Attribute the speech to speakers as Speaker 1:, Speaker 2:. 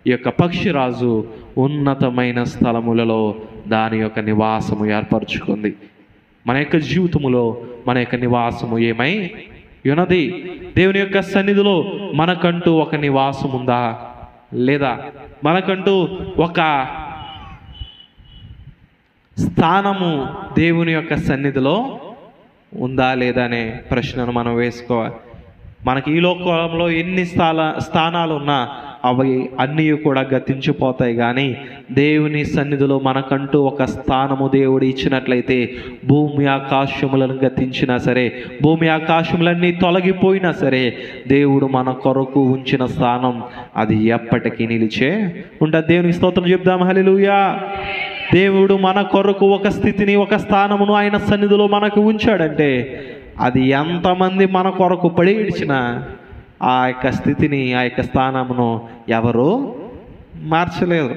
Speaker 1: ఈ యొక్క పక్షిరాజు ఉన్నతమైన స్థలములలో దాని యొక్క నివాసము ఏర్పరచుకుంది. మన యొక్క జీవితములో మన యొక్క నివాసము ఏమై ఉన్నది? దేవుని యొక్క సన్నిధిలో మనకంటూ ఒక నివాసం ఉందా లేదా? మనకంటూ ఒక స్థానము దేవుని యొక్క సన్నిధిలో ఉందా లేదా అనే ప్రశ్నను మనం వేసుకోవాలి. మనకి ఈ లోకంలో ఎన్ని స్థానాలు ఉన్నా అవి అన్నీ కూడా గతించిపోతాయి. కానీ దేవుని సన్నిధిలో మనకంటూ ఒక స్థానము దేవుడు ఇచ్చినట్లయితే భూమి ఆకాశములను గతించినా సరే, భూమి ఆకాశములన్నీ తొలగిపోయినా సరే, దేవుడు మన కొరకు ఉంచిన స్థానం అది ఎప్పటికీ నిలిచే ఉంటుంది. దేవునికి స్తోత్రం చెప్దాం. హల్లెలూయా. దేవుడు మన కొరకు ఒక స్థితిని, ఒక స్థానమును ఆయన సన్నిధిలో మనకు ఉంచాడంటే అది ఎంతమంది మన కొరకు పడి ఇడిచినా ఆ యొక్క స్థితిని, ఆ యొక్క స్థానమును ఎవరు మార్చలేరు.